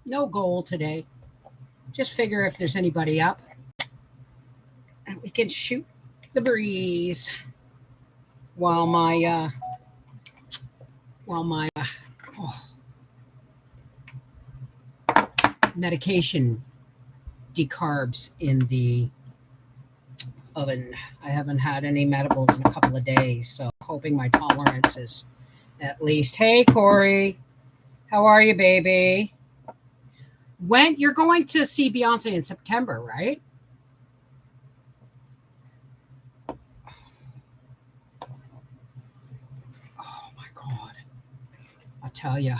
No goal today. Just figure if there's anybody up, and we can shoot the breeze while my oh, medication decarbs in the oven. I haven't had any medibles in a couple of days, so hoping my tolerance is at least. Hey, Corey, how are you, baby? When you're going to see Beyonce in September, right? Oh my God, I tell you,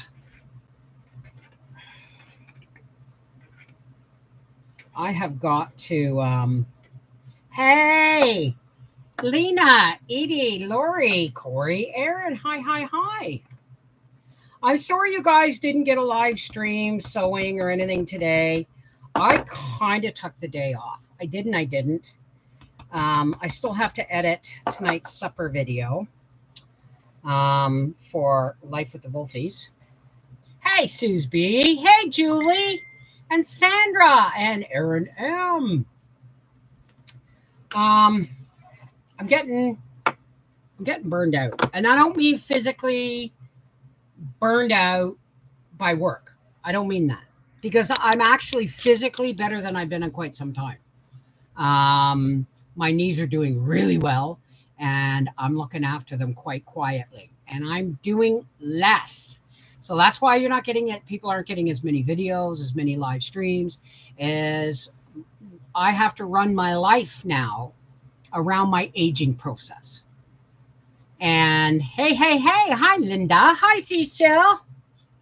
I have got to. Hey, Lena, Edie, Lori, Corey, Aaron, hi, hi, hi. I'm sorry you guys didn't get a live stream sewing or anything today. I kind of took the day off. I didn't. I still have to edit tonight's supper video for Life with the Wolfies. Hey, Suze B. Hey, Julie. And Sandra and Aaron M. I'm getting burned out. And I don't mean physically burned out by work. I don't mean that. Because I'm actually physically better than I've been in quite some time. My knees are doing really well, and I'm looking after them quite quietly. And I'm doing less. So that's why you're not getting it. People aren't getting as many videos, as many live streams, as I have to run my life now around my aging process. And hey, hi Linda, hi Cecil,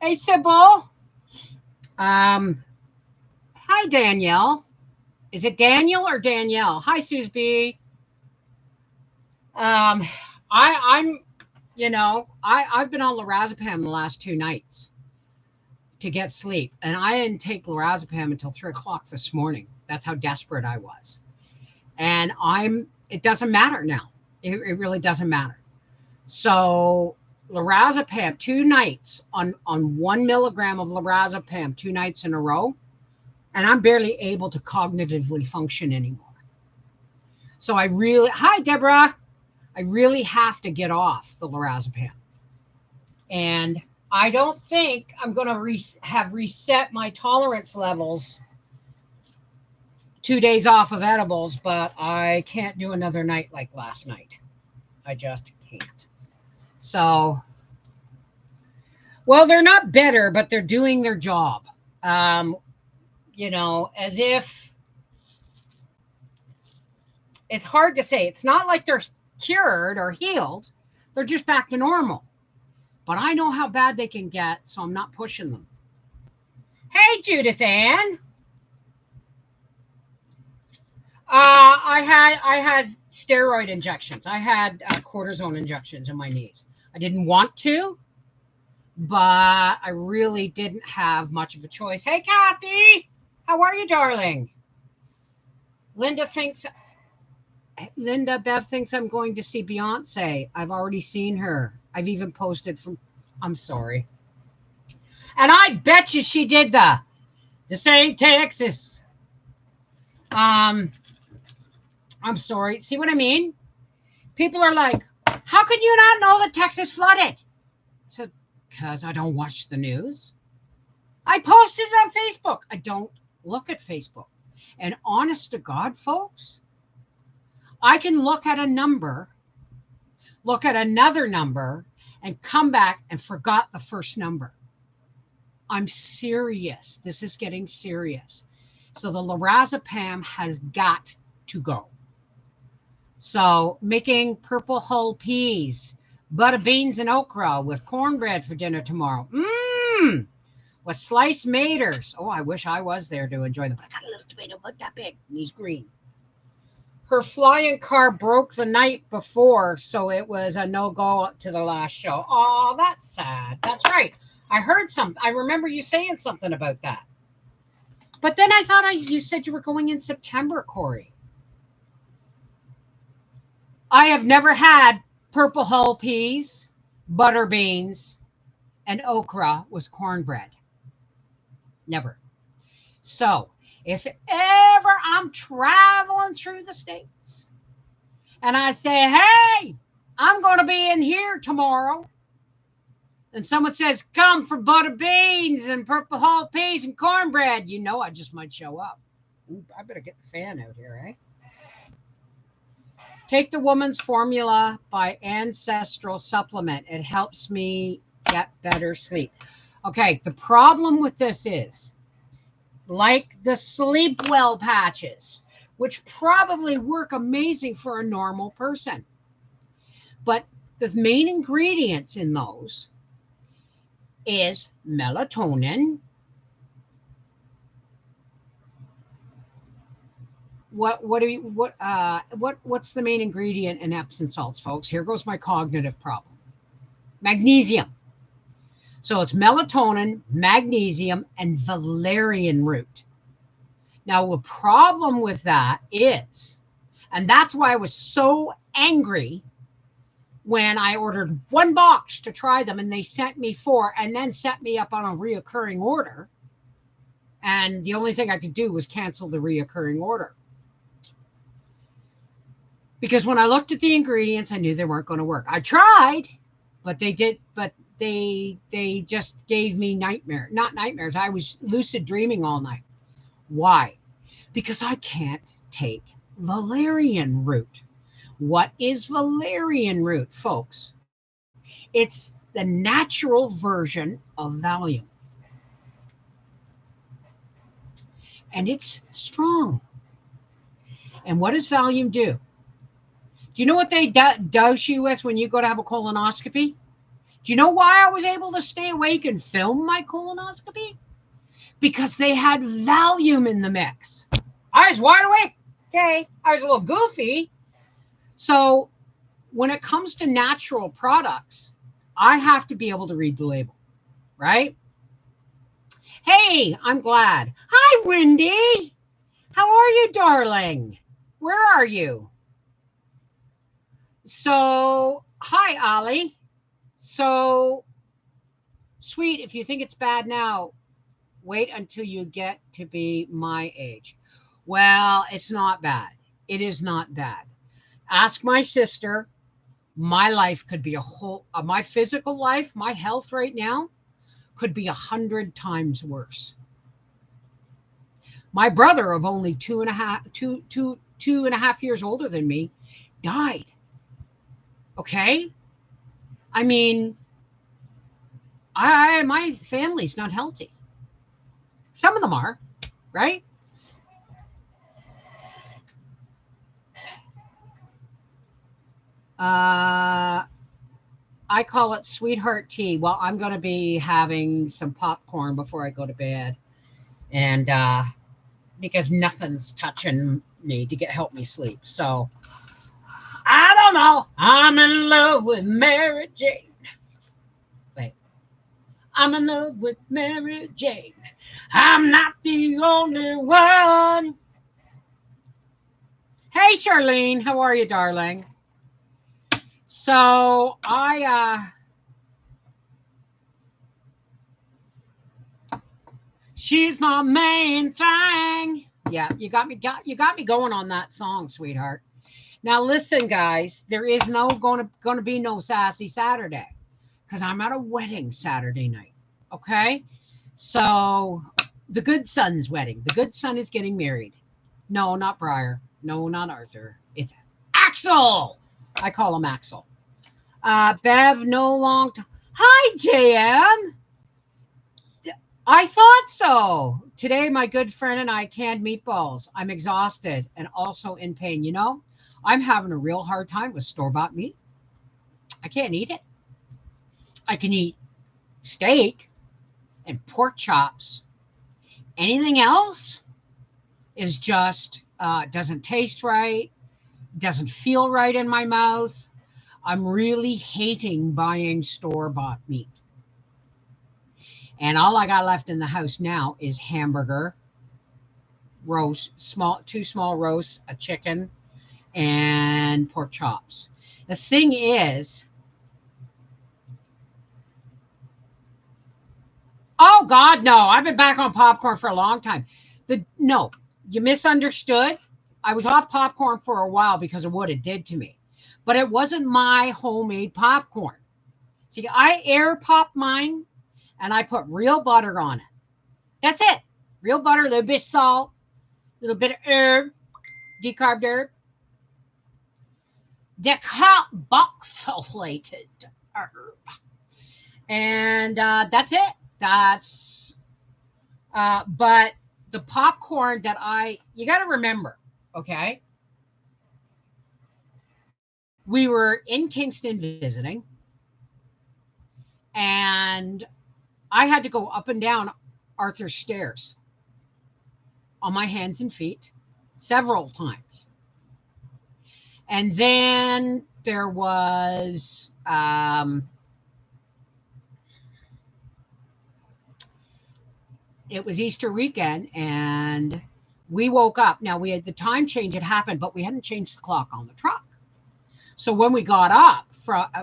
hey Sybil, hi Danielle. Is it Daniel or Danielle? Hi Suze B. I'm I've been on lorazepam the last 2 nights to get sleep, and I didn't take lorazepam until 3 o'clock this morning. That's how desperate I was. And it doesn't matter now. It really doesn't matter. So lorazepam 2 nights on 1 milligram of lorazepam 2 nights in a row, and I'm barely able to cognitively function anymore. So hi Deborah, I really have to get off the lorazepam. And I don't think I'm going to have reset my tolerance levels 2 days off of edibles, but I can't do another night like last night. I just can't. So, well, they're not better, but they're doing their job. As if it's hard to say. It's not like they're cured or healed. They're just back to normal. But I know how bad they can get, so I'm not pushing them. Hey, Judith Ann. I had steroid injections. I had cortisone injections in my knees. I didn't want to, but I really didn't have much of a choice. Hey, Kathy, how are you, darling? Linda Bev thinks I'm going to see Beyonce. I've already seen her. I've even posted I'm sorry. And I bet you she did the St. Texas. I'm sorry. See what I mean? People are like, how can you not know that Texas flooded? So, because I don't watch the news. I posted it on Facebook. I don't look at Facebook. And honest to God, folks, I can look at a number, look at another number, and come back and forgot the first number. I'm serious. This is getting serious. So the lorazepam has got to go. So making purple hull peas, butter beans and okra with cornbread for dinner tomorrow. With sliced maters. Oh, I wish I was there to enjoy them. But I got a little tomato about that big, and he's green. Her flying car broke the night before, so it was a no-go to the last show. Oh, that's sad. That's right. I heard something. I remember you saying something about that. But then I thought you said you were going in September, Corey. I have never had purple hull peas, butter beans, and okra with cornbread. Never. So if ever I'm traveling through the States and I say, hey, I'm going to be in here tomorrow, and someone says, come for butter beans and purple hull peas and cornbread, you know I just might show up. Ooh, I better get the fan out here, eh? Take the Woman's Formula by Ancestral Supplement. It helps me get better sleep. Okay, the problem with this is, like the Sleep Well patches, which probably work amazing for a normal person, but the main ingredients in those is melatonin. What's the main ingredient in Epsom salts, folks? Here goes my cognitive problem. Magnesium. So it's melatonin, magnesium, and valerian root. Now, the problem with that is, and that's why I was so angry when I ordered one box to try them and they sent me 4 and then set me up on a reoccurring order. And the only thing I could do was cancel the reoccurring order. Because when I looked at the ingredients, I knew they weren't going to work. I tried, but they just gave me not nightmares. I was lucid dreaming all night. Why? Because I can't take valerian root. What is valerian root, folks? It's the natural version of Valium. And it's strong. And what does Valium do? Do you know what they dose you with when you go to have a colonoscopy? Do you know why I was able to stay awake and film my colonoscopy? Because they had Valium in the mix. I was wide awake. Okay. I was a little goofy. So when it comes to natural products, I have to be able to read the label, right? Hey, I'm glad. Hi, Wendy. How are you, darling? Where are you? So, hi, Ollie. So, sweet, if you think it's bad now, wait until you get to be my age. Well, it's not bad. It is not bad. Ask my sister. My life could be my physical life, my health right now could be 100 times worse. My brother of only 2.5 years older than me died. Okay. I mean, my family's not healthy. Some of them are, right? I call it sweetheart tea. Well, I'm going to be having some popcorn before I go to bed. And because nothing's touching me to help me sleep. So, I don't know. I'm in love with Mary Jane. Wait. I'm in love with Mary Jane. I'm not the only one. Hey, Charlene. How are you, darling? So, she's my main thing. Yeah, you got me going on that song, sweetheart. Now listen, guys, there is going to be no Sassy Saturday because I'm at a wedding Saturday night. Okay, so the good son's wedding. The good son is getting married. No, not Briar. No, not Arthur. It's Axel. I call him Axel. Bev, no long time. Hi, JM. I thought so. Today, my good friend and I canned meatballs. I'm exhausted and also in pain. You know, I'm having a real hard time with store-bought meat. I can't eat it. I can eat steak and pork chops. Anything else is just doesn't taste right, doesn't feel right in my mouth. I'm really hating buying store-bought meat. And all I got left in the house now is hamburger, roast, two small roasts, a chicken, and pork chops. The thing is, Oh God, no! I've been back on popcorn for a long time. No, you misunderstood. I was off popcorn for a while because of what it did to me, but it wasn't my homemade popcorn. See, I air pop mine, and I put real butter on it. That's it. Real butter, a little bit of salt, a little bit of herb, decarbed herb, decarboxylated herb, and that's it. But the popcorn that you got to remember, okay? We were in Kingston visiting, and I had to go up and down Arthur's stairs on my hands and feet several times. And then there was it was Easter weekend, and we woke up. Now, we had the time change had happened, but we hadn't changed the clock on the truck. So when we got up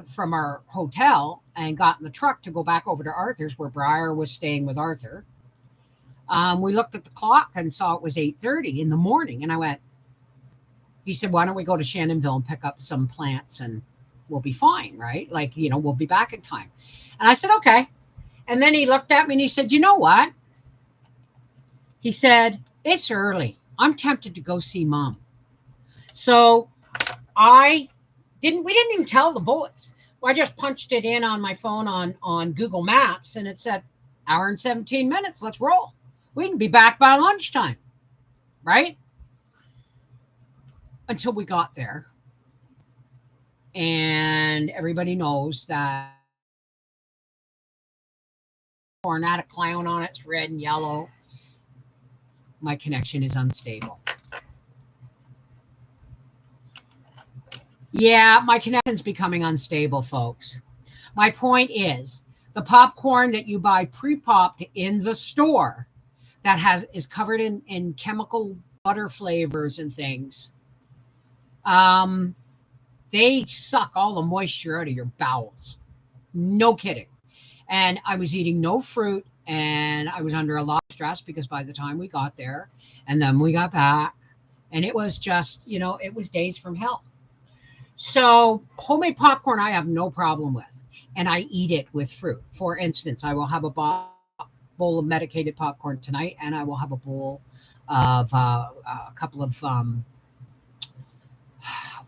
from our hotel and got in the truck to go back over to Arthur's, where Briar was staying with Arthur, we looked at the clock and saw it was 8:30 in the morning. And I went, he said, why don't we go to Shannonville and pick up some plants and we'll be fine, right? Like, we'll be back in time. And I said, okay. And then he looked at me and he said, you know what? He said, it's early. I'm tempted to go see Mom. So we didn't even tell the boys. I just punched it in on my phone on Google Maps, and it said hour and 17 minutes. Let's roll. We can be back by lunchtime, right? Until we got there. And everybody knows that corn had a clown on it. It's red and yellow. My connection is unstable. Yeah, my connection's becoming unstable, folks. My point is, the popcorn that you buy pre-popped in the store that is covered in chemical butter flavors and things, they suck all the moisture out of your bowels. No kidding. And I was eating no fruit, and I was under a lot of stress because by the time we got there and then we got back, and it was just, it was days from hell. So homemade popcorn, I have no problem with, and I eat it with fruit. For instance, I will have a bowl of medicated popcorn tonight, and I will have a bowl of a couple of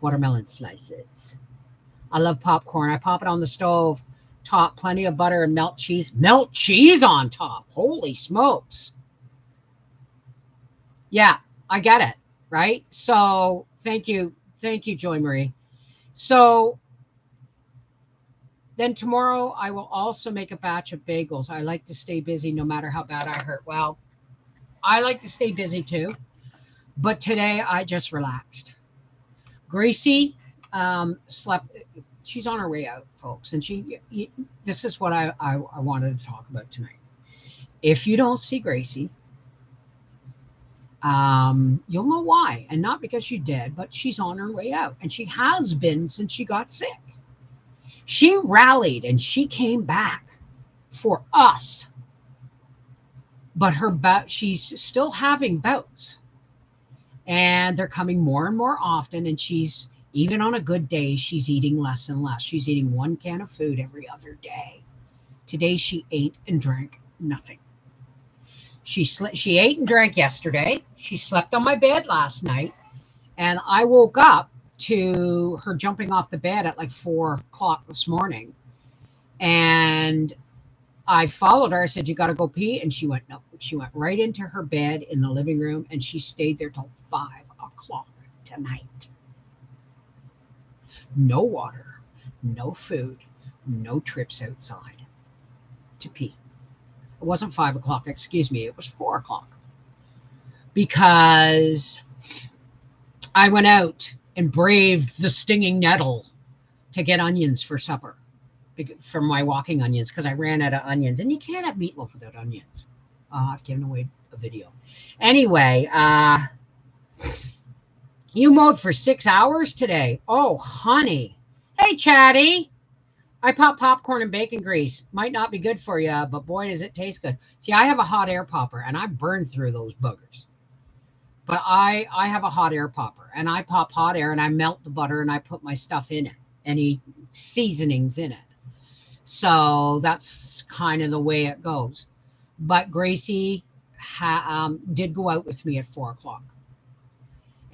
watermelon slices. I love popcorn. I pop it on the stove, top plenty of butter, and melt cheese. Melt cheese on top. Holy smokes. Yeah, I get it, right? So thank you, Joy Marie. So then tomorrow I will also make a batch of bagels. I like to stay busy no matter how bad I hurt. Well, I like to stay busy too, but today I just relaxed. Gracie slept. She's on her way out, folks, and this is what I wanted to talk about tonight. If you don't see Gracie, you'll know why, and not because she's dead, but she's on her way out, and she has been since she got sick. She rallied and she came back for us, but she's still having bouts, and they're coming more and more often, and she's, even on a good day, she's eating less and less. She's eating 1 can of food every other day. Today she ate and drank nothing. She ate and drank yesterday. She slept on my bed last night, and I woke up to her jumping off the bed at like 4 o'clock this morning. And I followed her. I said, you got to go pee. And she went, no. She went right into her bed in the living room, and she stayed there till 5 o'clock tonight. No water, no food, no trips outside to pee. It wasn't 5 o'clock, excuse me. It was 4 o'clock. Because I went out and braved the stinging nettle to get onions for supper, for my walking onions, because I ran out of onions. And you can't have meatloaf without onions. I've given away a video. Anyway, you mowed for 6 hours today. Oh, honey. Hey, Chatty. I pop popcorn and bacon grease. Might not be good for you, but boy, does it taste good. See, I have a hot air popper, and I burn through those boogers. But I have a hot air popper, and I pop hot air, and I melt the butter, and I put my stuff in it, any seasonings in it. So that's kind of the way it goes. But Gracie did go out with me at 4 o'clock,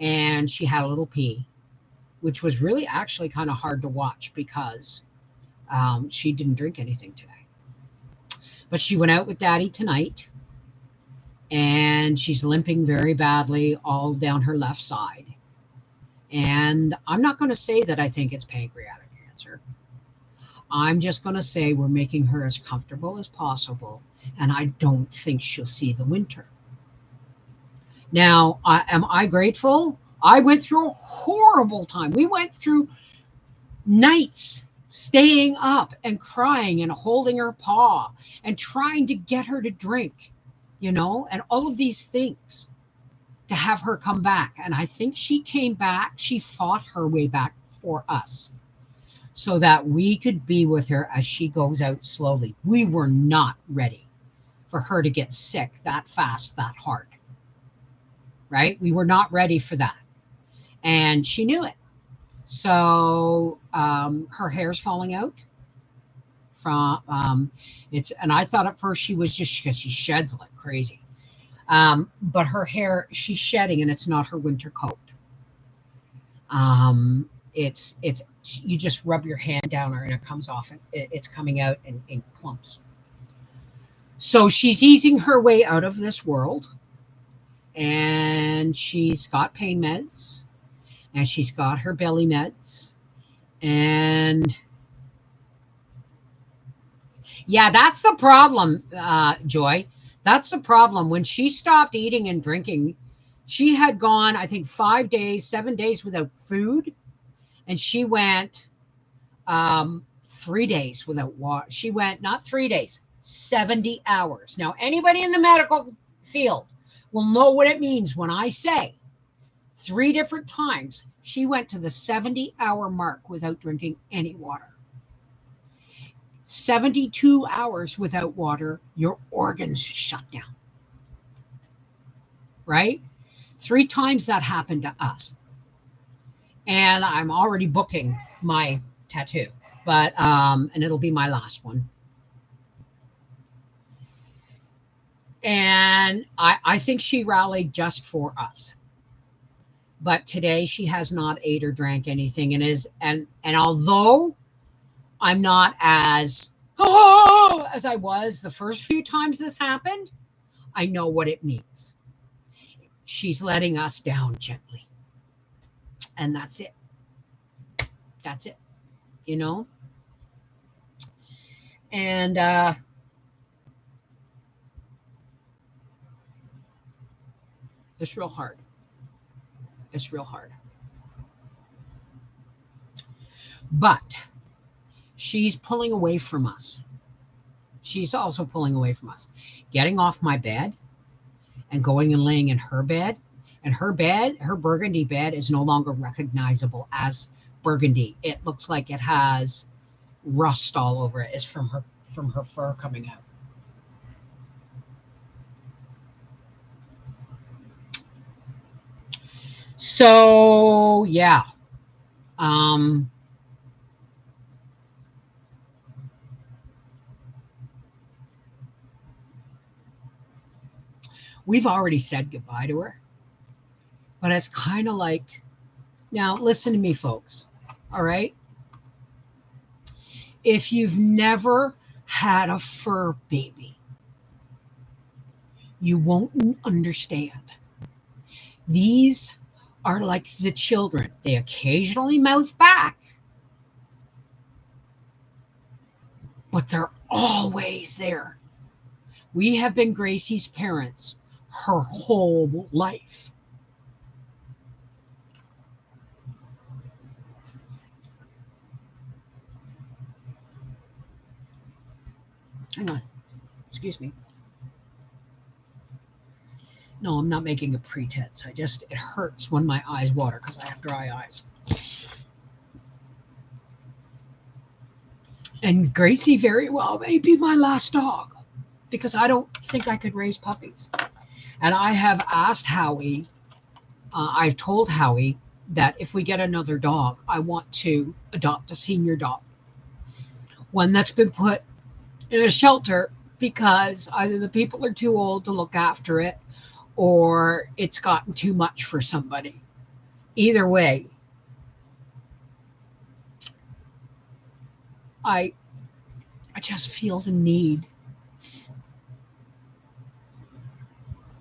and she had a little pee, which was really actually kind of hard to watch because she didn't drink anything today. But she went out with Daddy tonight, and she's limping very badly all down her left side. And I'm not going to say that I think it's pancreatic cancer. I'm just going to say we're making her as comfortable as possible, and I don't think she'll see the winter. Now, am I grateful? I went through a horrible time. We went through nights staying up and crying and holding her paw and trying to get her to drink, and all of these things to have her come back. And I think she came back. She fought her way back for us so that we could be with her as she goes out slowly. We were not ready for her to get sick that fast, that hard, right? We were not ready for that. And she knew it. So her hair's falling out from and I thought at first she was just because she sheds like crazy. But her hair, she's shedding, and it's not her winter coat. It's you just rub your hand down her and it comes off, and it's coming out in clumps. So she's easing her way out of this world, and she's got pain meds, and she's got her belly meds, and yeah, that's the problem, Joy. That's the problem. When she stopped eating and drinking, she had gone, I think, 5 days, 7 days without food. And she went 3 days without water. She went, not 3 days, 70 hours. Now, anybody in the medical field will know what it means when I say 3 different times she went to the 70-hour mark without drinking any water. 72 hours without water, your organs shut down. Right? 3 times that happened to us. And I'm already booking my tattoo, but and it'll be my last one. And I think she rallied just for us. But today she has not ate or drank anything, and although I'm not as I was the first few times this happened, I know what it means. She's letting us down gently. And that's it. That's it. And it's real hard. It's real hard. But she's pulling away from us. She's also pulling away from us. Getting off my bed and going and laying in her bed. And her bed, her burgundy bed, is no longer recognizable as burgundy. It looks like it has rust all over it. It's from her fur coming out. So yeah. We've already said goodbye to her. But it's kind of like, now listen to me, folks. All right? If you've never had a fur baby, you won't understand. These are like the children. They occasionally mouth back, but they're always there. We have been Gracie's parents her whole life. Hang on. Excuse me. No, I'm not making a pretense. It hurts when my eyes water because I have dry eyes. And Gracie very well may be my last dog because I don't think I could raise puppies. And I have asked Howie, I've told Howie that if we get another dog, I want to adopt a senior dog, one that's been put in a shelter because either the people are too old to look after it or it's gotten too much for somebody. Either way, I just feel the need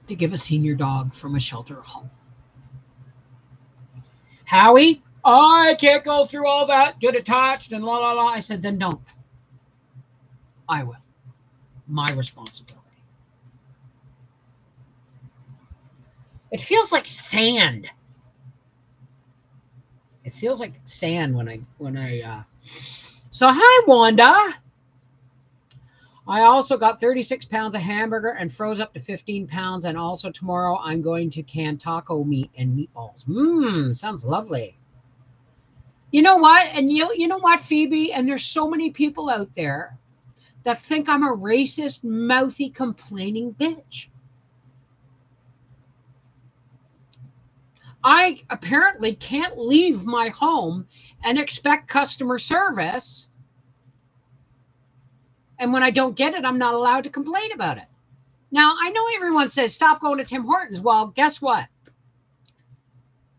to give a senior dog from a shelter a home. Howie, I can't go through all that, get attached and la la la. I said, then don't. I will. My responsibility. It feels like sand. It feels like sand when I So hi Wanda. I also got 36 pounds of hamburger and froze up to 15 pounds. And also tomorrow I'm going to can taco meat and meatballs. Sounds lovely. You know what? And you know what, Phoebe? And there's so many people out there that think I'm a racist, mouthy, complaining bitch. I apparently can't leave my home and expect customer service. And when I don't get it, I'm not allowed to complain about it. Now, I know everyone says, stop going to Tim Hortons. Well, guess what?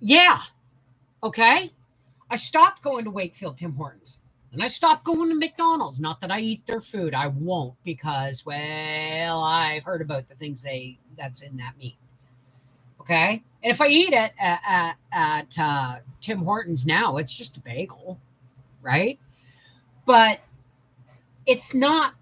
Yeah. Okay. I stopped going to Wakefield Tim Hortons. And I stopped going to McDonald's. Not that I eat their food. I won't because, well, I've heard about the things that's in that meat. Okay? And if I eat it at Tim Hortons now, it's just a bagel, right? But it's not,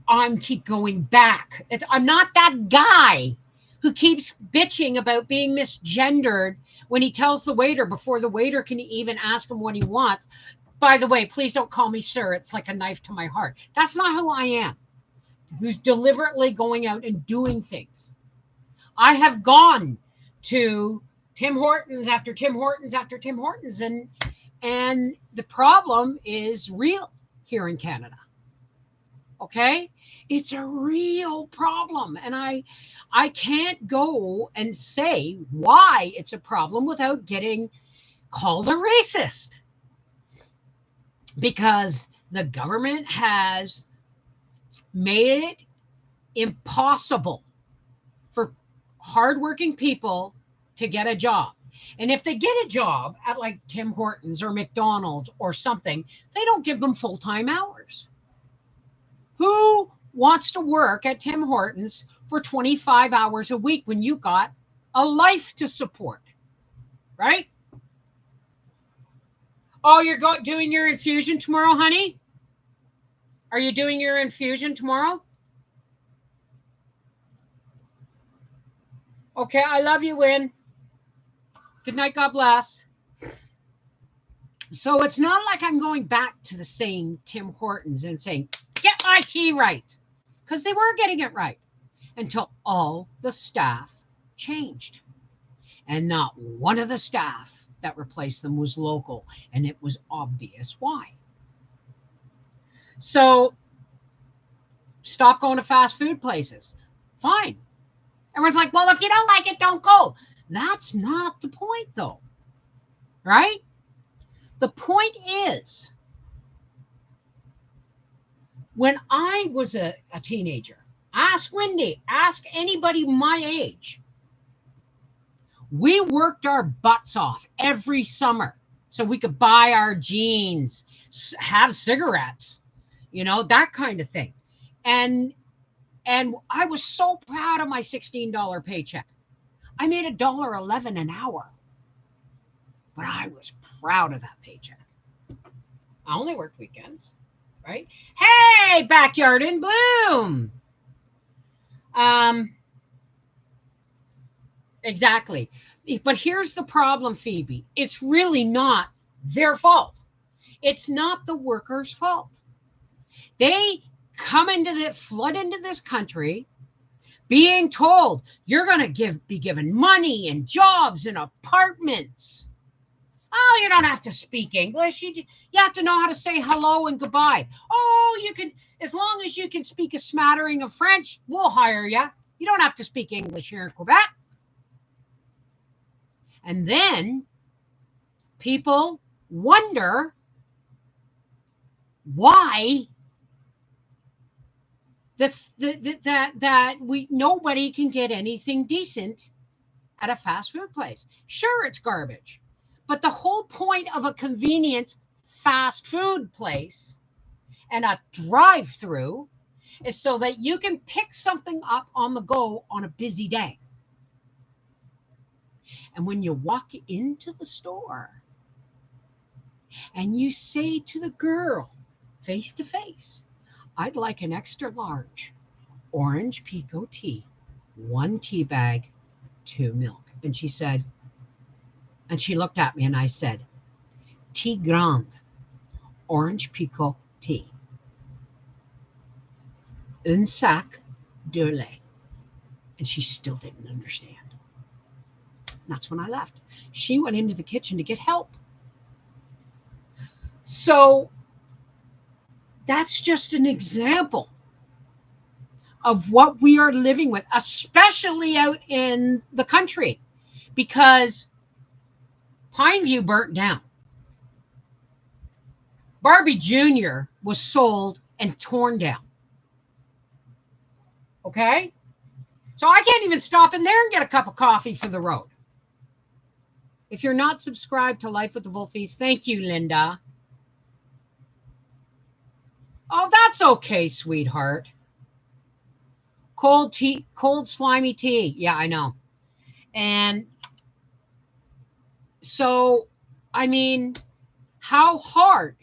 I'm keep going back. I'm not that guy who keeps bitching about being misgendered when he tells the waiter before the waiter can even ask him what he wants. By the way, please don't call me sir. It's like a knife to my heart. That's not who I am, who's deliberately going out and doing things. I have gone to Tim Hortons after Tim Hortons after Tim Hortons, and the problem is real here in Canada. Okay? It's a real problem. And I can't go and say why it's a problem without getting called a racist. Because the government has made it impossible for hardworking people to get a job. And if they get a job at like Tim Hortons or McDonald's or something, they don't give them full-time hours. Who wants to work at Tim Hortons for 25 hours a week when you got a life to support, right? Oh, you're doing your infusion tomorrow, honey? Are you doing your infusion tomorrow? Okay, I love you, Win. Good night, God bless. So it's not like I'm going back to the same Tim Hortons and saying, get my tea right. Because they were getting it right until all the staff changed. And not one of the staff that replaced them was local. And it was obvious why. So stop going to fast food places. Fine. Everyone's like, well, if you don't like it, don't go. That's not the point, though. Right? The point is, when I was a teenager, ask Wendy, ask anybody my age. We worked our butts off every summer so we could buy our jeans, have cigarettes, that kind of thing. And I was so proud of my $16 paycheck. I made $1.11 an hour. But I was proud of that paycheck. I only worked weekends, right? Hey, Backyard in Bloom. Exactly. But here's the problem, Phoebe. It's really not their fault. It's not the workers' fault. They flood into this country being told you're going to be given money and jobs and apartments. Oh, you don't have to speak English. You have to know how to say hello and goodbye. Oh, you can, as long as you can speak a smattering of French, we'll hire you. You don't have to speak English here in Quebec. And then people wonder why that we nobody can get anything decent at a fast food place. Sure, it's garbage, but the whole point of a convenience fast food place and a drive-through is so that you can pick something up on the go on a busy day. And when you walk into the store and you say to the girl face to face, I'd like an extra large orange pico tea, 1 tea bag, 2 milk. And she said, and she looked at me and I said, tea grande, orange pico tea, un sac de lait. And she still didn't understand. That's when I left. She went into the kitchen to get help. So that's just an example of what we are living with, especially out in the country, because Pineview burnt down. Barbie Jr. was sold and torn down. Okay? So I can't even stop in there and get a cup of coffee for the road. If you're not subscribed to Life with the Wolfies, thank you, Linda. Oh, that's okay, sweetheart. Cold tea, cold slimy tea. Yeah, I know. And so, I mean, how hard?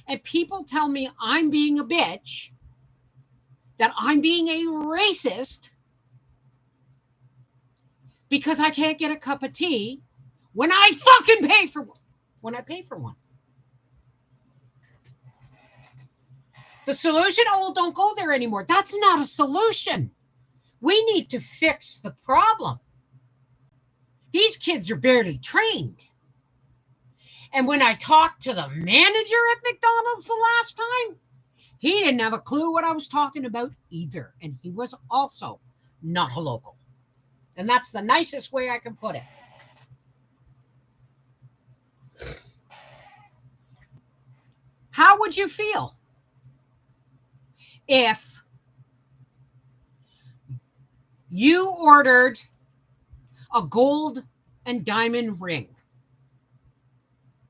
And people tell me I'm being a bitch, that I'm being a racist because I can't get a cup of tea when I fucking pay for one. When I pay for one. The solution, oh, don't go there anymore. That's not a solution. We need to fix the problem. These kids are barely trained. And when I talked to the manager at McDonald's the last time, he didn't have a clue what I was talking about either. And he was also not a local. And that's the nicest way I can put it. How would you feel if you ordered a gold and diamond ring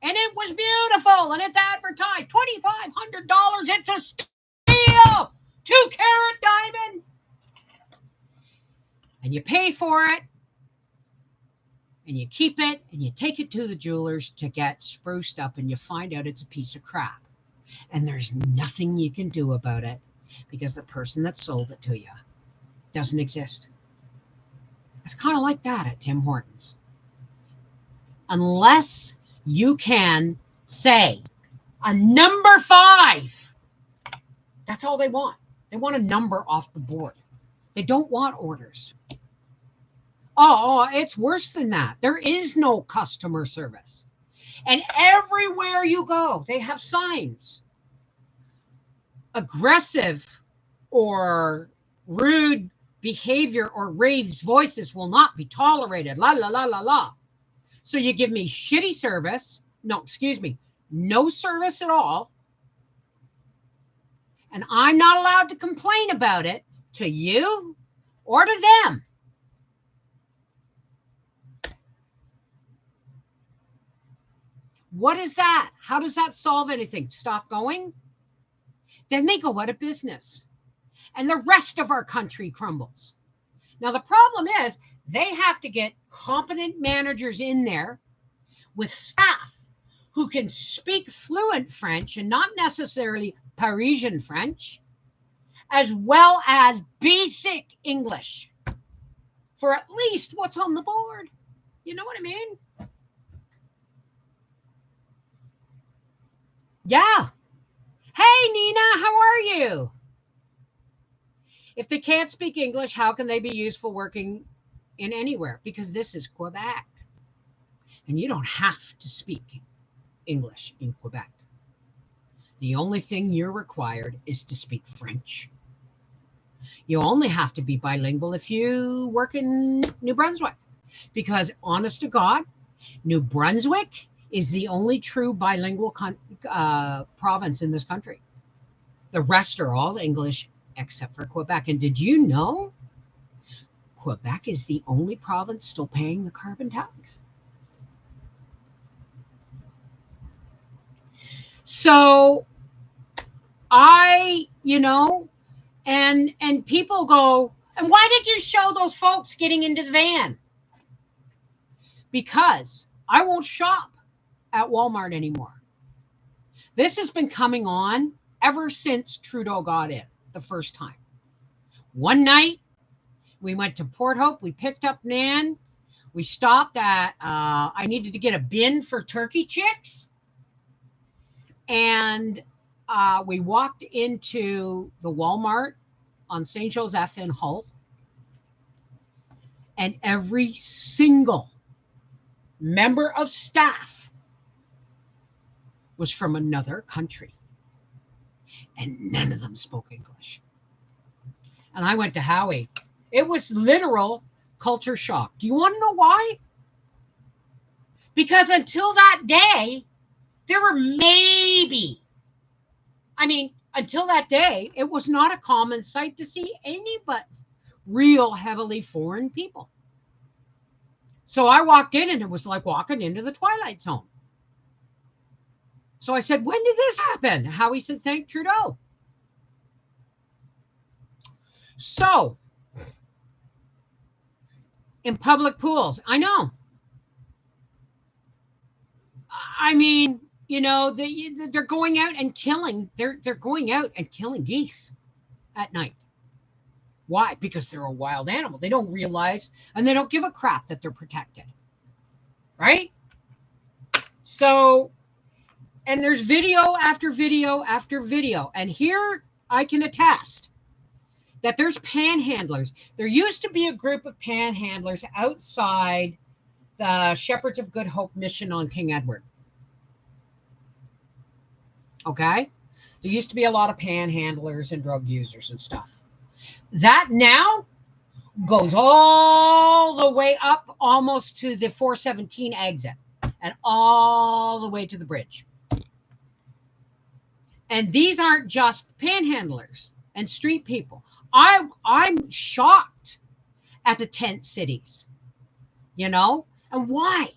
and it was beautiful and it's advertised $2,500? It's a steal, 2-carat diamond, and you pay for it and you keep it and you take it to the jewelers to get spruced up, and you find out it's a piece of crap and there's nothing you can do about it because the person that sold it to you doesn't exist. It's kind of like that at Tim Hortons. Unless you can say a number 5. That's all they want. They want a number off the board. They don't want orders. Oh, it's worse than that. There is no customer service. And everywhere you go, they have signs. Aggressive or rude behavior or raised voices will not be tolerated. La, la, la, la, la. So you give me shitty service. No, excuse me. No service at all. And I'm not allowed to complain about it to you or to them. What is that? How does that solve anything? Stop going? Then they go out of business. And the rest of our country crumbles. Now, the problem is they have to get competent managers in there with staff who can speak fluent French and not necessarily Parisian French, as well as basic English for at least what's on the board. You know what I mean? Yeah. Hey, Nina, how are you? If they can't speak English, how can they be useful working in anywhere? Because this is Quebec. And you don't have to speak English in Quebec. The only thing you're required is to speak French. You only have to be bilingual if you work in New Brunswick. Because honest to God, New Brunswick is the only true bilingual province in this country. The rest are all English except for Quebec. And did you know Quebec is the only province still paying the carbon tax? So and people go, and why did you show those folks getting into the van? Because I won't shop at Walmart anymore. This has been coming on ever since Trudeau got in the first time. One night, we went to Port Hope. We picked up Nan. We stopped at, I needed to get a bin for turkey chicks. And we walked into the Walmart on St. Joseph in Hull. And every single member of staff was from another country. And none of them spoke English. And I went to Howie. It was literal culture shock. Do you want to know why? Because until that day, there were until that day, it was not a common sight to see any but real heavily foreign people. So I walked in and it was like walking into the Twilight Zone. So I said, when did this happen? Howie said, thank Trudeau. So, in public pools, I know. I mean, they're going out and killing. They're going out and killing geese at night. Why? Because they're a wild animal. They don't realize and they don't give a crap that they're protected. Right? So, and there's video after video after video. And here I can attest that there's panhandlers. There used to be a group of panhandlers outside the Shepherds of Good Hope mission on King Edward. Okay? There used to be a lot of panhandlers and drug users and stuff. That now goes all the way up almost to the 417 exit and all the way to the bridge. And these aren't just panhandlers and street people. I'm shocked at the tent cities, And why?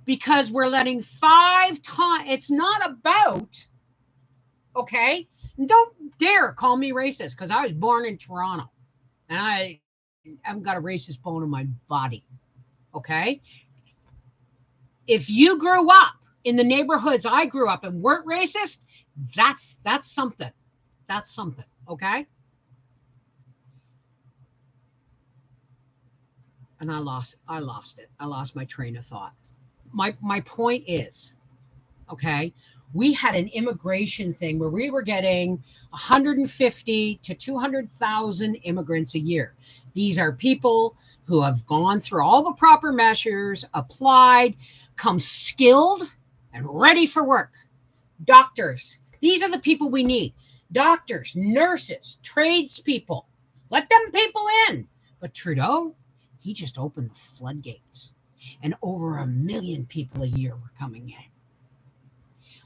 Because we're letting 5 times. It's not about, okay? Don't dare call me racist because I was born in Toronto and I haven't got a racist bone in my body, okay? If you grew up in the neighborhoods I grew up in weren't racist, that's something. That's something, okay? And I lost it. I lost my train of thought. My point is, okay, we had an immigration thing where we were getting 150 to 200,000 immigrants a year. These are people who have gone through all the proper measures, applied, come skilled and ready for work. Doctors. These are the people we need. Doctors, nurses, tradespeople. Let them people in. But Trudeau, he just opened the floodgates. And over 1 million people a year were coming in.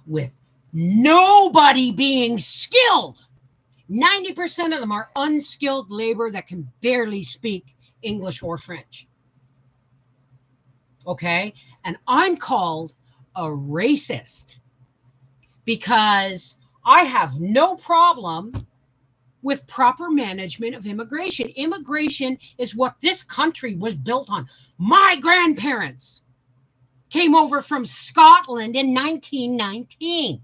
With nobody being skilled. 90% of them are unskilled labor that can barely speak English or French. Okay? And I'm called a racist because I have no problem with proper management of immigration. Immigration is what this country was built on. My grandparents came over from Scotland in 1919.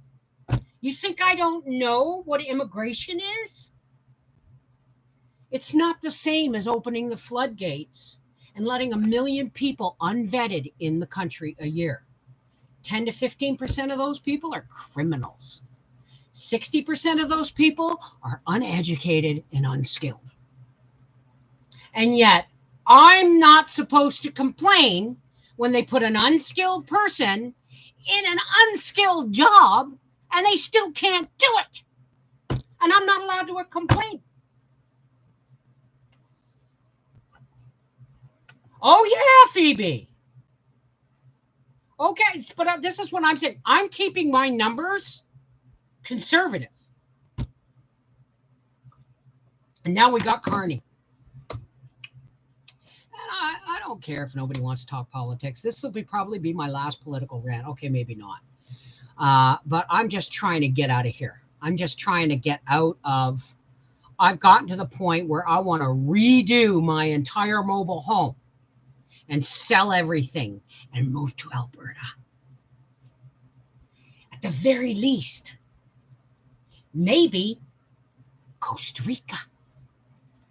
You think I don't know what immigration is? It's not the same as opening the floodgates and letting 1 million people unvetted in the country a year. 10 to 15% of those people are criminals. 60% of those people are uneducated and unskilled. And yet, I'm not supposed to complain when they put an unskilled person in an unskilled job and they still can't do it. And I'm not allowed to complain. Oh, yeah, Phoebe. Okay, but this is what I'm saying. I'm keeping my numbers conservative. And now we got Carney. And I don't care if nobody wants to talk politics. This will probably be my last political rant. Okay, maybe not. But I'm just trying to get out of here. I'm just trying to get out of... I've gotten to the point where I want to redo my entire mobile home and sell everything and move to Alberta. At the very least, maybe Costa Rica.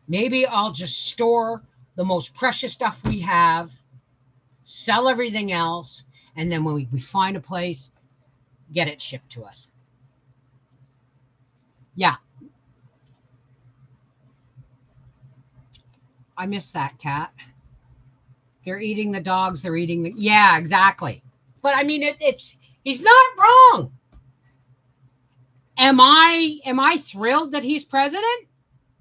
Maybe I'll just store the most precious stuff we have, sell everything else, and then when we find a place, get it shipped to us. Yeah. I miss that cat. They're eating the dogs. They're eating the... Yeah, exactly. But I mean, he's not wrong. Am I thrilled that he's president?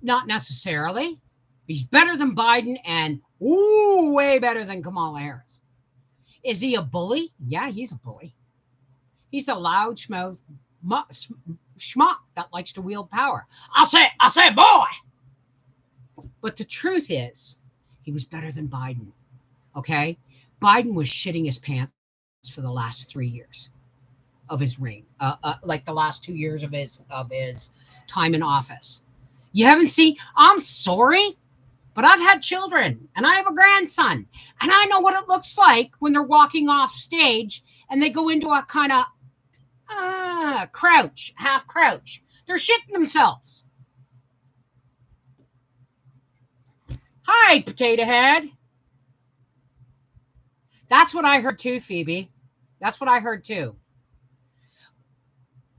Not necessarily. He's better than Biden and way better than Kamala Harris. Is he a bully? Yeah, he's a bully. He's a loudmouth schmuck that likes to wield power. I'll say, boy. But the truth is, he was better than Biden. Okay? Biden was shitting his pants for the last 3 years of his reign. Like the last 2 years of his time in office. You haven't seen... I'm sorry, but I've had children and I have a grandson. And I know what it looks like when they're walking off stage and they go into a kind of crouch, half crouch. They're shitting themselves. Hi, potato head. That's what I heard too, Phoebe. That's what I heard too.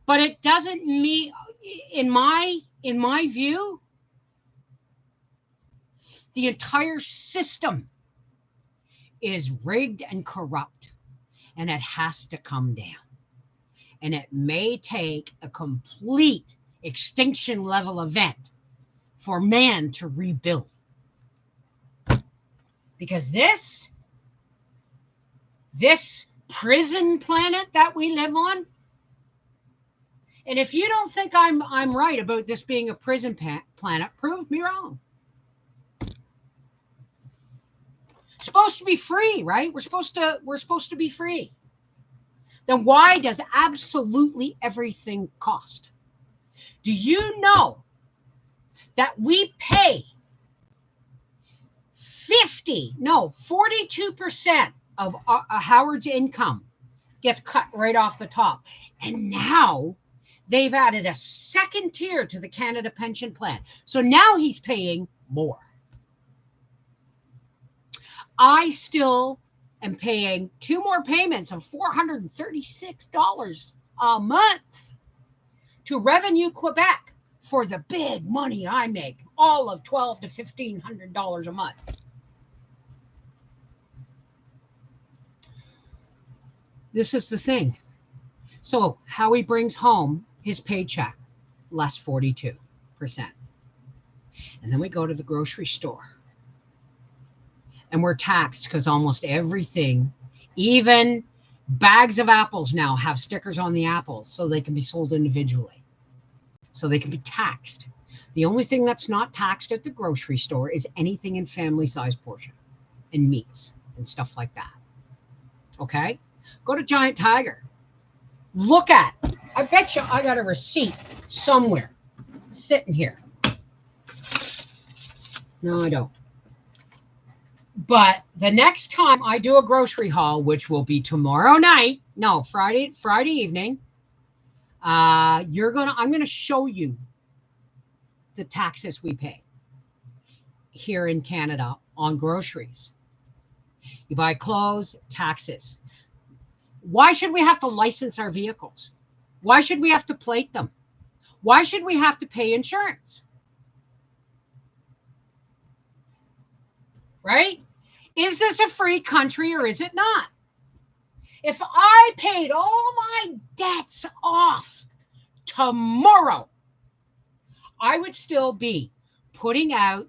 But it doesn't mean, in my view, the entire system is rigged and corrupt, and it has to come down. And it may take a complete extinction level event for man to rebuild. Because this prison planet that we live on, and if you don't think I'm right about this being a prison planet, prove me wrong. It's supposed to be free, right? We're supposed to be free. Then why does absolutely everything cost? Do you know that we pay 42% of Howard's income gets cut right off the top? And now they've added a second tier to the Canada Pension Plan. So now he's paying more. I still am paying 2 more payments of $436 a month to Revenue Quebec for the big money I make, all of $1,200 to $1,500 a month. This is the thing. So Howie brings home his paycheck, less 42%. And then we go to the grocery store. And we're taxed because almost everything, even bags of apples now have stickers on the apples so they can be sold individually. So they can be taxed. The only thing that's not taxed at the grocery store is anything in family size portion and meats and stuff like that. Okay? Go to Giant Tiger. Look at, I bet you I got a receipt somewhere sitting here. No, I don't. But the next time I do a grocery haul, which will be tomorrow night, no, Friday evening, I'm going to show you the taxes we pay here in Canada on groceries. You buy clothes, taxes. Why should we have to license our vehicles? Why should we have to plate them? Why should we have to pay insurance? Right? Is this a free country or is it not? If I paid all my debts off tomorrow, I would still be putting out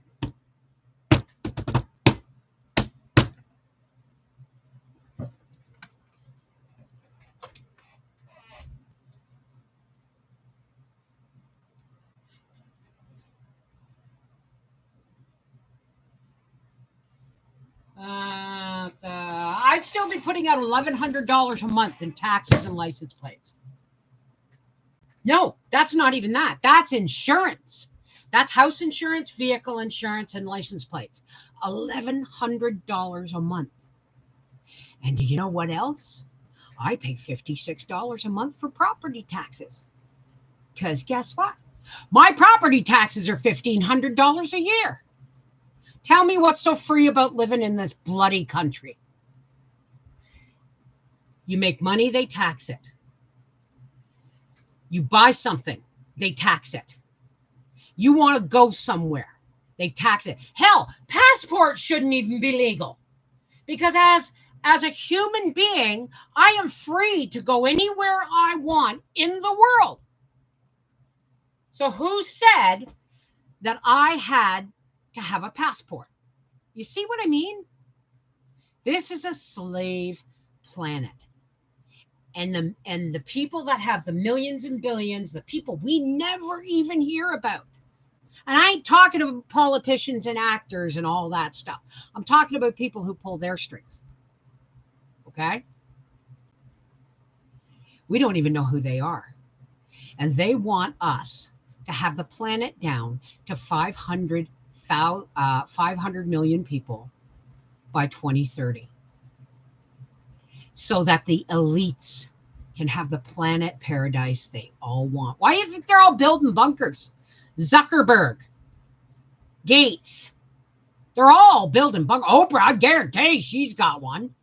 I'd still be putting out $1,100 a month in taxes and license plates. No, that's not even that. That's insurance. That's house insurance, vehicle insurance, and license plates. $1,100 a month. And do you know what else? I pay $56 a month for property taxes. Because guess what? My property taxes are $1,500 a year. Tell me what's so free about living in this bloody country. You make money, they tax it. You buy something, they tax it. You want to go somewhere, they tax it. Hell, passports shouldn't even be legal. Because as a human being, I am free to go anywhere I want in the world. So who said that I had to have a passport? You see what I mean? This is a slave planet. And the people that have the millions and billions, the people we never even hear about. And I ain't talking about politicians and actors and all that stuff. I'm talking about people who pull their strings. Okay? We don't even know who they are. And they want us to have the planet down to 500 million people by 2030. So that the elites can have the planet paradise they all want. Why do you think they're all building bunkers? Zuckerberg, Gates, they're all building bunkers. Oprah, I guarantee she's got one.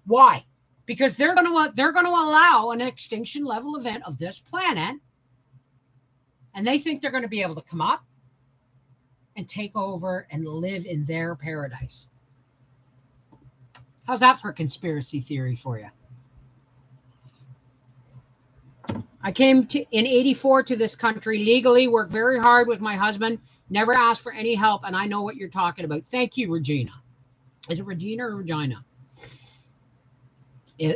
Why? Because they're going to allow an extinction level event of this planet, and they think they're going to be able to come up and take over and live in their paradise. How's that for a conspiracy theory for you? I came in 84 to this country legally, worked very hard with my husband, never asked for any help, and I know what you're talking about. Thank you, Regina. Is it Regina or Regina?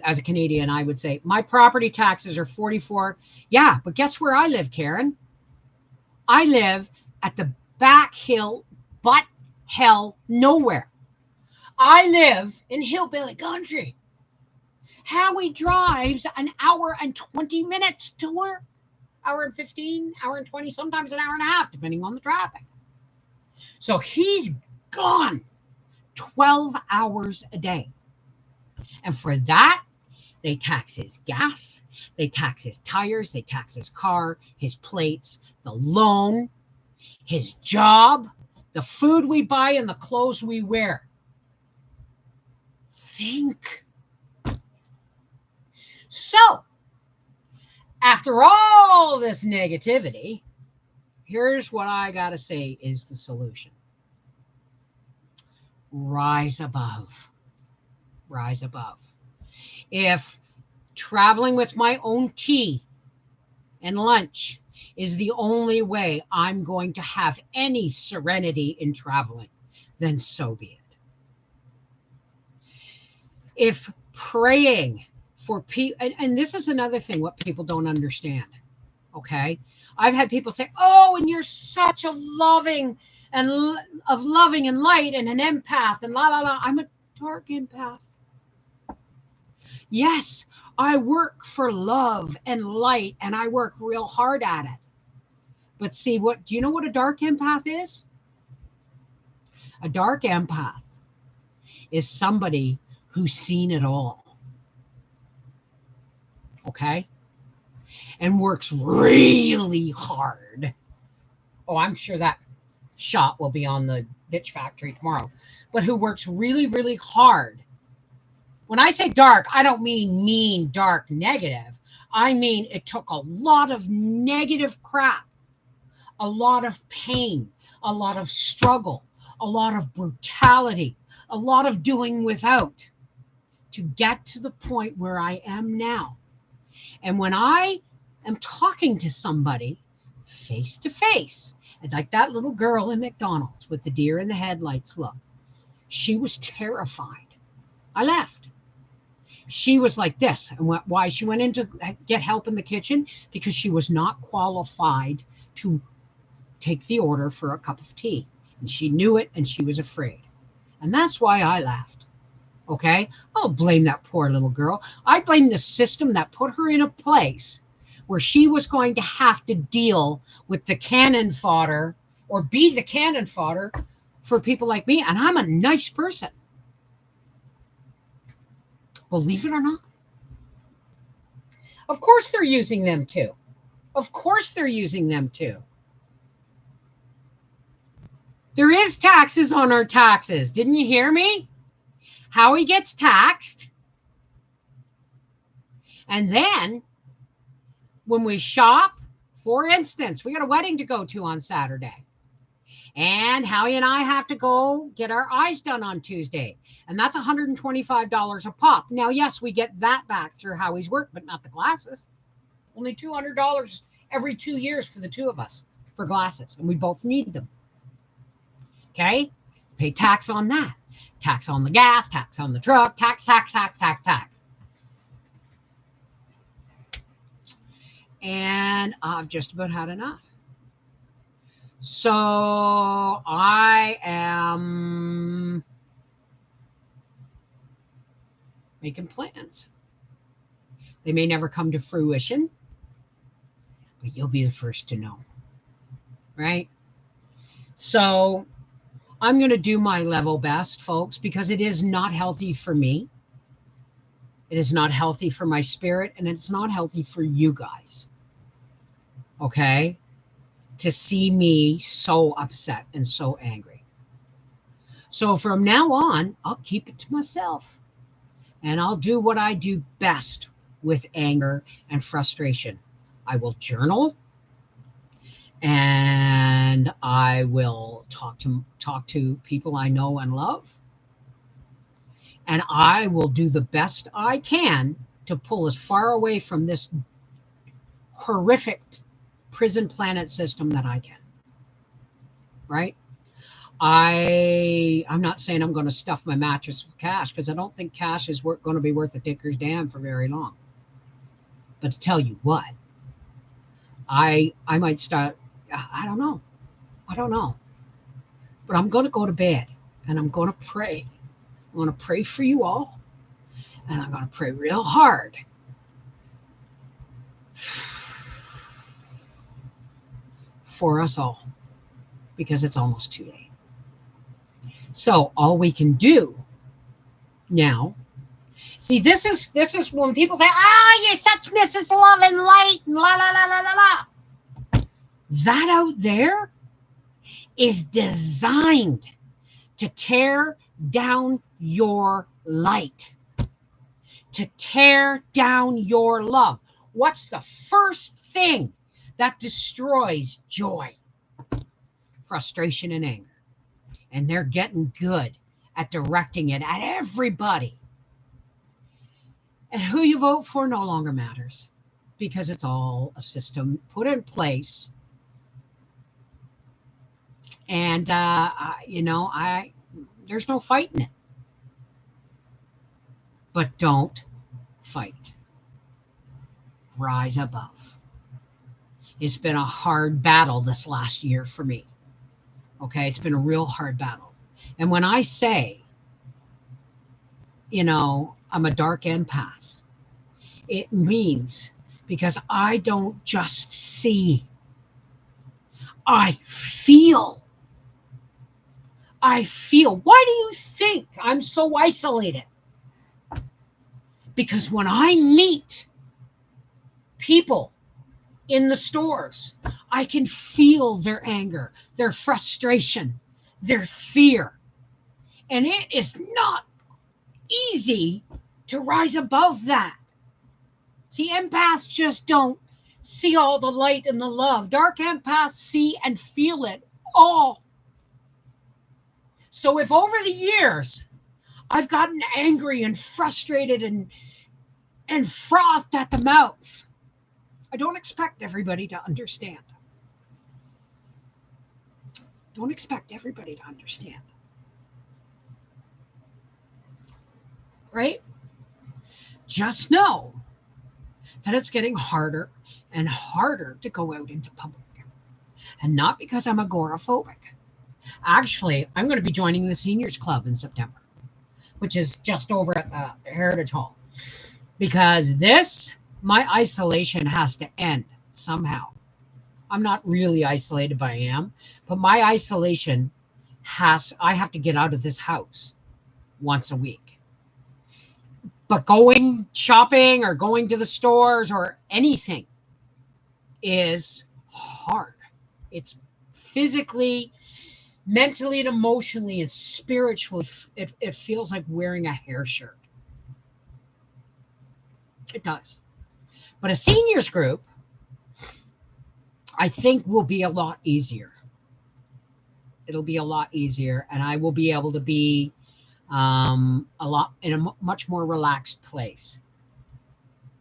As a Canadian, I would say my property taxes are 44. Yeah, but guess where I live, Karen? I live at the back hill, butt hell, nowhere. I live in hillbilly country. Howie drives an hour and 20 minutes to work. Hour and 15, hour and 20, sometimes an hour and a half, depending on the traffic. So he's gone 12 hours a day. And for that, they tax his gas, they tax his tires, they tax his car, his plates, the loan, his job, the food we buy, and the clothes we wear. Think. So, after all this negativity, here's what I got to say is the solution. Rise above. Rise above. If traveling with my own tea and lunch is the only way I'm going to have any serenity in traveling, then so be it. If praying for people, and this is another thing what people don't understand, okay? I've had people say, oh, and you're such a loving and light and an empath and la la la. I'm a dark empath. Yes, I work for love and light and I work real hard at it. But see, do you know what a dark empath is? A dark empath is somebody who's seen it all. Okay? And works really hard. Oh, I'm sure that shot will be on the Bitch Factory tomorrow. But who works really, really hard. When I say dark, I don't mean mean, dark, negative. I mean it took a lot of negative crap, a lot of pain, a lot of struggle, a lot of brutality, a lot of doing without to get to the point where I am now. And when I am talking to somebody face to face, it's like that little girl in McDonald's with the deer in the headlights look. She was terrified. I left. She was like this. And why she went in to get help in the kitchen? Because she was not qualified to take the order for a cup of tea. And she knew it, and she was afraid. And that's why I left. Okay? I don't blame that poor little girl. I blame the system that put her in a place where she was going to have to deal with the cannon fodder or be the cannon fodder for people like me. And I'm a nice person. Believe it or not. Of course they're using them too. Of course they're using them too. There is taxes on our taxes. Didn't you hear me? Howie gets taxed. And then when we shop, for instance, we got a wedding to go to on Saturday. And Howie and I have to go get our eyes done on Tuesday. And that's $125 a pop. Now, yes, we get that back through Howie's work, but not the glasses. Only $200 every 2 years for the two of us for glasses. And we both need them. Okay? Pay tax on that. Tax on the gas, tax on the truck, tax, tax, tax, tax, tax. And I've just about had enough. So I am making plans. They may never come to fruition, but you'll be the first to know. Right? So I'm going to do my level best, folks, because it is not healthy for me. It is not healthy for my spirit, and it's not healthy for you guys. Okay? To see me so upset and so angry. So from now on, I'll keep it to myself. And I'll do what I do best with anger and frustration. I will journal. And I will talk to people I know and love. And I will do the best I can to pull as far away from this horrific prison planet system that I can. Right? I'm not saying I'm going to stuff my mattress with cash, because I don't think cash is going to be worth a dicker's damn for very long. But to tell you what, I might start, I don't know. But I'm going to go to bed and I'm going to pray. I'm going to pray for you all. And I'm going to pray real hard for us all, because it's almost too late. So all we can do now, see, this is when people say, you're such Mrs. Love and Light, and la la la la la la. That out there is designed to tear down your light, to tear down your love. What's the first thing that destroys joy? Frustration and anger. And they're getting good at directing it at everybody. And who you vote for no longer matters, because it's all a system put in place. And, there's no fighting it. But don't fight. Rise above. It's been a hard battle this last year for me. Okay, it's been a real hard battle. And when I say, I'm a dark empath, it means because I don't just see, I feel. Why do you think I'm so isolated? Because when I meet people in the stores, I can feel their anger, their frustration, their fear. And it is not easy to rise above that. See, empaths just don't see all the light and the love. Dark empaths see and feel it all. So if over the years I've gotten angry and frustrated and frothed at the mouth, I don't expect everybody to understand. Don't expect everybody to understand. Right? Just know that it's getting harder and harder to go out into public. And not because I'm agoraphobic. Actually, I'm going to be joining the Seniors Club in September, which is just over at the Heritage Hall. Because my isolation has to end somehow. I'm not really isolated, but I am. But my isolation I have to get out of this house once a week. But going shopping or going to the stores or anything is hard. It's physically, mentally, and emotionally and spiritually, it feels like wearing a hair shirt. It does. But a seniors group, I think, will be a lot easier. It'll be a lot easier, and I will be able to be in a much more relaxed place.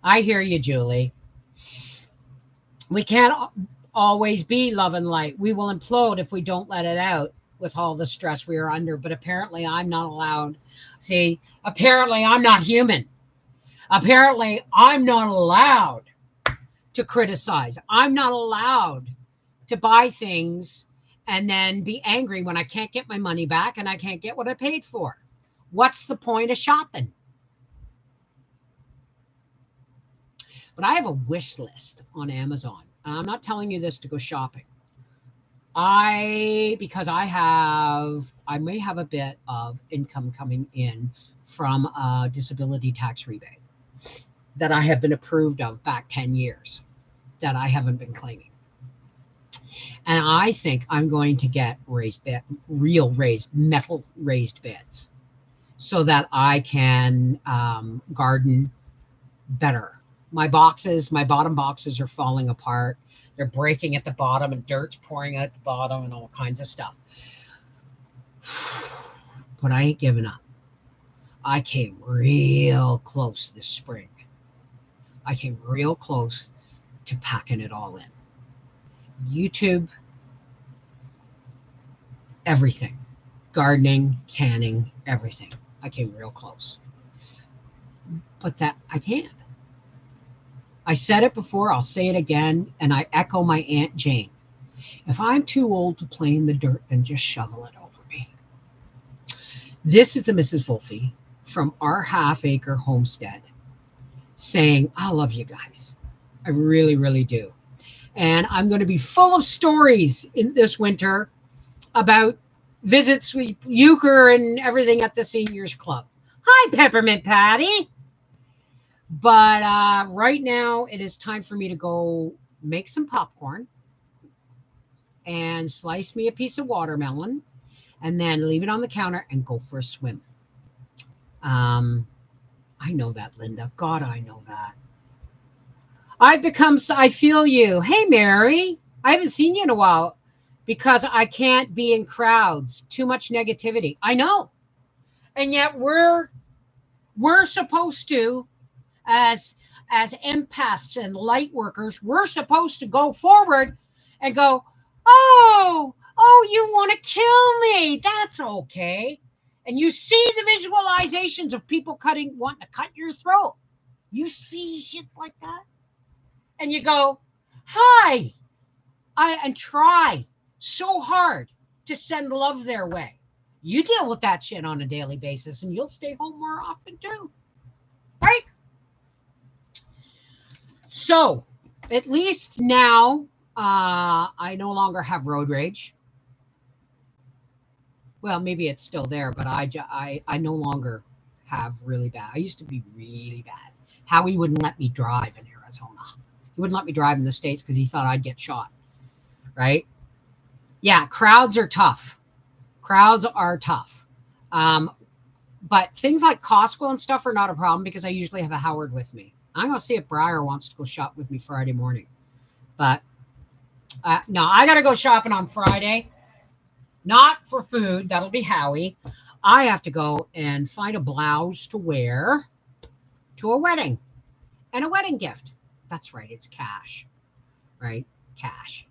I hear you, Julie. We can't always be love and light. We will implode if we don't let it out with all the stress we are under. But apparently I'm not allowed. See, apparently I'm not human. Apparently I'm not allowed to criticize. I'm not allowed to buy things and then be angry when I can't get my money back and I can't get what I paid for. What's the point of shopping? But I have a wish list on Amazon. And I'm not telling you this to go shopping. Because I may have a bit of income coming in from a disability tax rebate that I have been approved of back 10 years that I haven't been claiming. And I think I'm going to get metal raised beds so that I can garden better. My bottom boxes are falling apart. They're breaking at the bottom and dirt's pouring out the bottom and all kinds of stuff. But I ain't giving up. I came real close this spring. I came real close to packing it all in. YouTube, everything. Gardening, canning, everything. I came real close. But that I can't. I said it before, I'll say it again, and I echo my Aunt Jane. If I'm too old to play in the dirt, then just shovel it over me. This is the Mrs. Wolfe from our half-acre homestead saying, I love you guys. I really, really do. And I'm going to be full of stories in this winter about visits with euchre and everything at the Seniors Club. Hi, Peppermint Patty. But right now, it is time for me to go make some popcorn and slice me a piece of watermelon and then leave it on the counter and go for a swim. I know that, Linda. God, I know that. I feel you. Hey, Mary. I haven't seen you in a while because I can't be in crowds. Too much negativity. I know. And yet we're supposed to, as empaths and light workers, we're supposed to go forward and go, oh, you want to kill me. That's okay. And you see the visualizations of people wanting to cut your throat. You see shit like that. And you go, hi. And try so hard to send love their way. You deal with that shit on a daily basis and you'll stay home more often too. Right? So, at least now, I no longer have road rage. Well, maybe it's still there, but I no longer have really bad. I used to be really bad. Howie wouldn't let me drive in Arizona. He wouldn't let me drive in the States because he thought I'd get shot. Right? Yeah, crowds are tough. Crowds are tough. But things like Costco and stuff are not a problem because I usually have a Howard with me. I'm going to see if Briar wants to go shop with me Friday morning. But no, I got to go shopping on Friday. not for food. That'll be Howie. I have to go and find a blouse to wear to a wedding and a wedding gift. That's right. It's cash, right? Cash.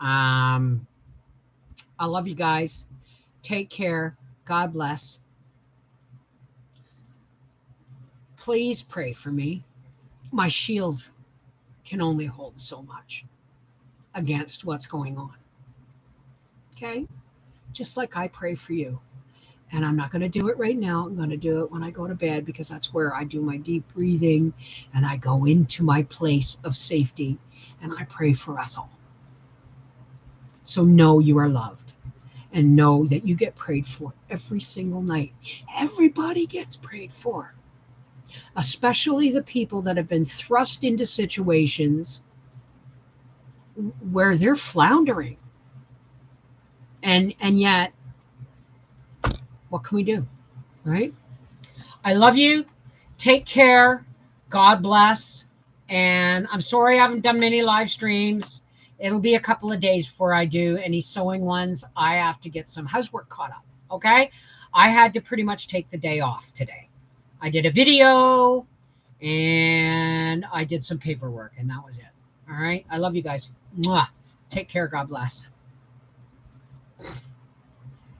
I love you guys. Take care. God bless. Please pray for me. My shield can only hold so much against what's going on. Okay? Just like I pray for you. And I'm not going to do it right now. I'm going to do it when I go to bed because that's where I do my deep breathing and I go into my place of safety and I pray for us all. So know you are loved and know that you get prayed for every single night. Everybody gets prayed for, especially the people that have been thrust into situations where they're floundering. And yet, what can we do? Right? I love you. Take care. God bless. And I'm sorry I haven't done many live streams. It'll be a couple of days before I do any sewing ones. I have to get some housework caught up. Okay? I had to pretty much take the day off today. I did a video and I did some paperwork and that was it. All right? I love you guys. Mwah. Take care. God bless.